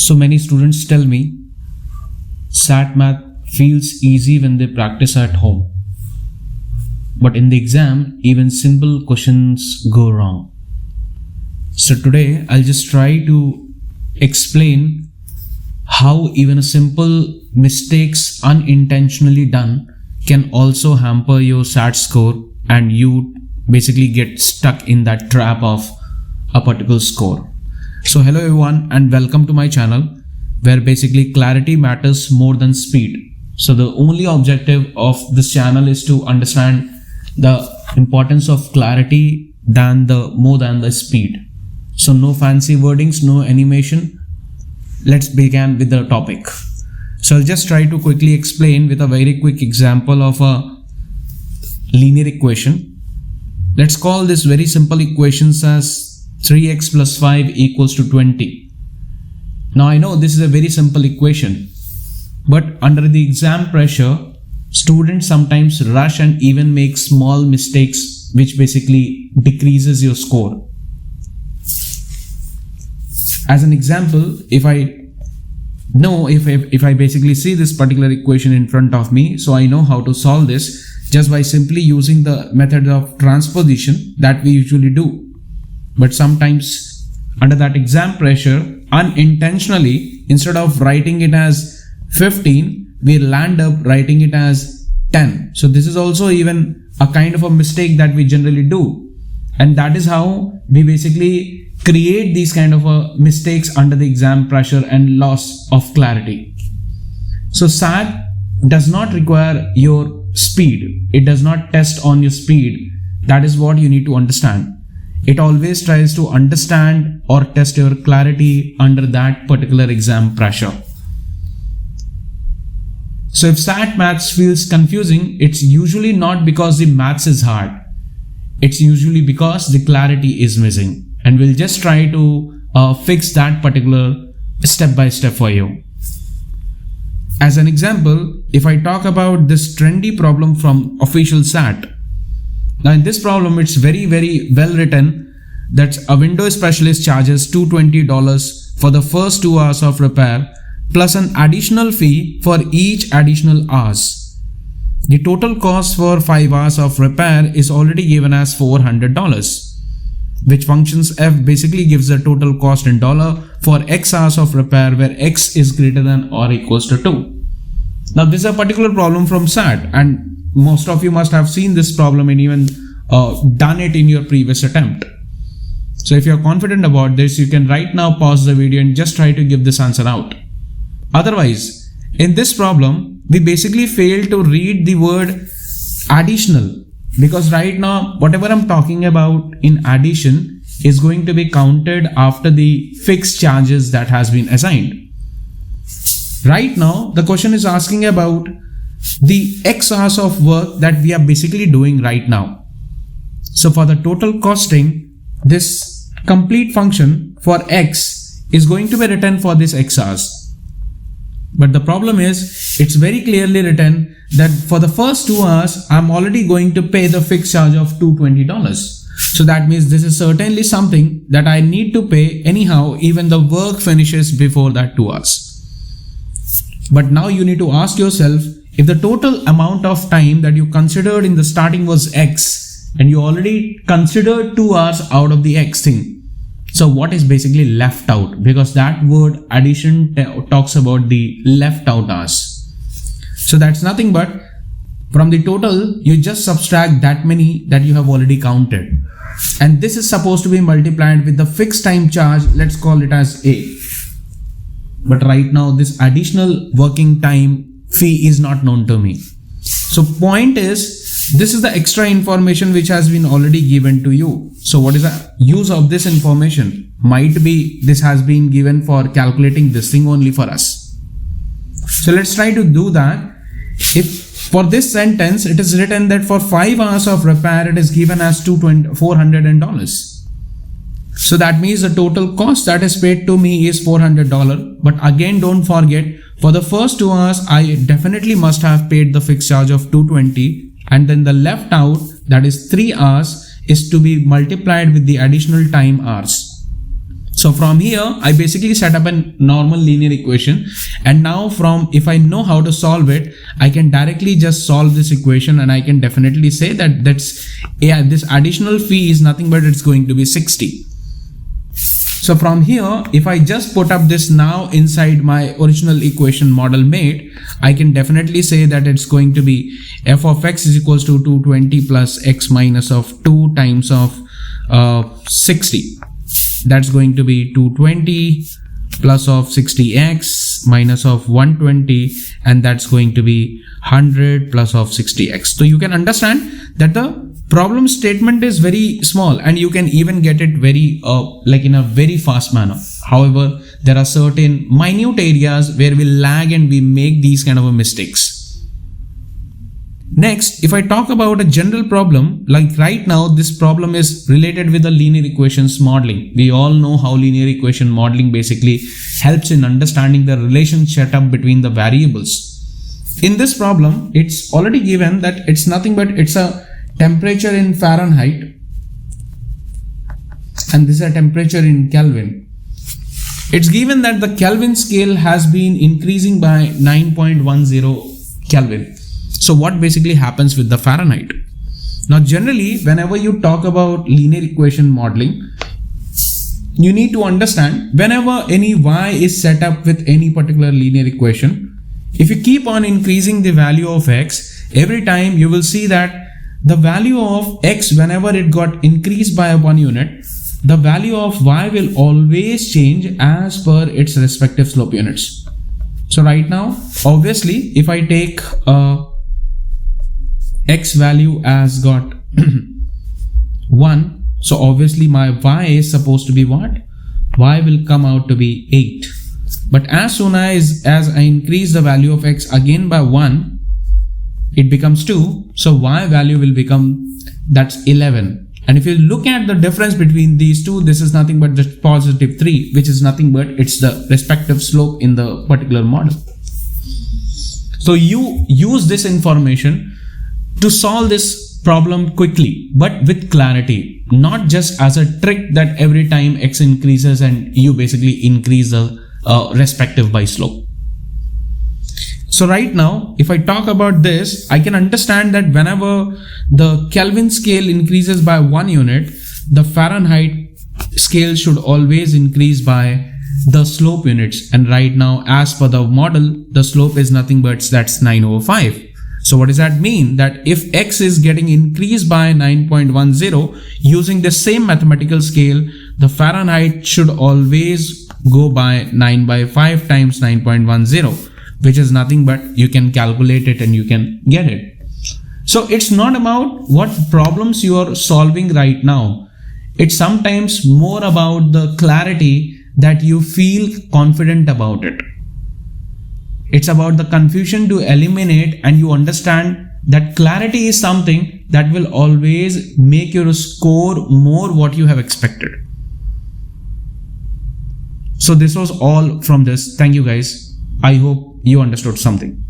So many students tell me SAT math feels easy when they practice at home. But in the exam, even simple questions go wrong. So today I'll just try to explain how even a simple mistakes unintentionally done can also hamper your SAT score and you basically get stuck in that trap of a particular score. So hello everyone and welcome to my channel where basically clarity matters more than speed. So the only objective of this channel is to understand the importance of clarity more than the speed. So no fancy wordings, no animation. Let's begin with the topic. So I'll just try to quickly explain with a very quick example of a linear equation. Let's call this very simple equations as 3x plus 5 equals to 20. Now I know this is a very simple equation, but under the exam pressure, students sometimes rush and even make small mistakes which basically decreases your score. As an example, if I basically see this particular equation in front of me, so I know how to solve this just by simply using the method of transposition that we usually do. But sometimes under that exam pressure, unintentionally, instead of writing it as 15, we land up writing it as 10. So this is also even a kind of a mistake that we generally do. And that is how we basically create these kind of mistakes under the exam pressure and loss of clarity. So SAT does not require your speed. It does not test on your speed. That is what you need to understand. It always tries to understand or test your clarity under that particular exam pressure. So if SAT maths feels confusing, it's usually not because the maths is hard. It's usually because the clarity is missing. And we'll just try to fix that particular step by step for you. As an example, if I talk about this trendy problem from official SAT. Now in this problem, it's very well written that a window specialist charges $220 for the first 2 hours of repair plus an additional fee for each additional hours. The total cost for 5 hours of repair is already given as $400, which functions F basically gives the total cost in dollar for X hours of repair where X is greater than or equals to 2. Now this is a particular problem from SAT and most of you must have seen this problem and even done it in your previous attempt. So if you're confident about this, you can right now pause the video and just try to give this answer out. Otherwise, in this problem, we basically fail to read the word additional because right now, whatever I'm talking about in addition is going to be counted after the fixed charges that has been assigned. Right now, the question is asking about the X hours of work that we are basically doing right now. So for the total costing, this complete function for X is going to be written for this X hours. But the problem is, it's very clearly written that for the first 2 hours, I'm already going to pay the fixed charge of $220. So that means this is certainly something that I need to pay anyhow, even the work finishes before that 2 hours. But now you need to ask yourself, if the total amount of time that you considered in the starting was X and you already considered 2 hours out of the X thing, so what is basically left out? Because that word addition talks about the left out hours. So that's nothing but from the total, you just subtract that many that you have already counted. And this is supposed to be multiplied with the fixed time charge. Let's call it as A. But right now this additional working time fee is not known to me. So point is, this is the extra information which has been already given to you. So what is the use of this information? Might be this has been given for calculating this thing only for us. So let's try to do that. If for this sentence, it is written that for 5 hours of repair, it is given as $400. So that means the total cost that is paid to me is $400. But again, don't forget, for the first 2 hours, I definitely must have paid the fixed charge of $220. And then the left out, that is 3 hours, is to be multiplied with the additional time hours. So from here, I basically set up a normal linear equation, and now if I know how to solve it, I can directly just solve this equation, and I can definitely say that this additional fee is nothing but it's going to be 60. So from here, if I just put up this now inside my original equation model made, I can definitely say that it's going to be f of x is equals to 220 plus x minus of 2 times of 60. That's going to be 220 plus of 60x minus of 120, and that's going to be 100 plus of 60x. So you can understand that the problem statement is very small, and you can even get it very in a very fast manner. However, there are certain minute areas where we lag and we make these kind of mistakes. Next, if I talk about a general problem, like right now, this problem is related with the linear equations modeling. We all know how linear equation modeling basically helps in understanding the relationship setup between the variables. In this problem, it's already given that it's nothing but it's a temperature in Fahrenheit, and this is a temperature in Kelvin. It's given that the Kelvin scale has been increasing by 9.10 Kelvin. So what basically happens with the Fahrenheit? Now generally, whenever you talk about linear equation modeling, you need to understand whenever any y is set up with any particular linear equation, if you keep on increasing the value of x, every time you will see that the value of x, whenever it got increased by 1 unit, the value of y will always change as per its respective slope units. So right now, obviously, if I take x value as got 1, so obviously my y is supposed to be what? Y will come out to be 8. But as soon as I increase the value of x again by 1, it becomes 2. So y value will become, that's 11. And if you look at the difference between these two, this is nothing but just positive 3, which is nothing but it's the respective slope in the particular model. So you use this information to solve this problem quickly, but with clarity, not just as a trick that every time x increases and you basically increase the respective by slope. So right now, if I talk about this, I can understand that whenever the Kelvin scale increases by 1 unit, the Fahrenheit scale should always increase by the slope units. And right now, as per the model, the slope is nothing but that's 9/5. So what does that mean? That if x is getting increased by 9.10 using the same mathematical scale, the Fahrenheit should always go by 9/5 times 9.10, which is nothing but you can calculate it and you can get it. So it's not about what problems you are solving right now. It's sometimes more about the clarity that you feel confident about it. It's about the confusion to eliminate, and you understand that clarity is something that will always make you score more what you have expected. So this was all from this. Thank you guys. I hope you understood something.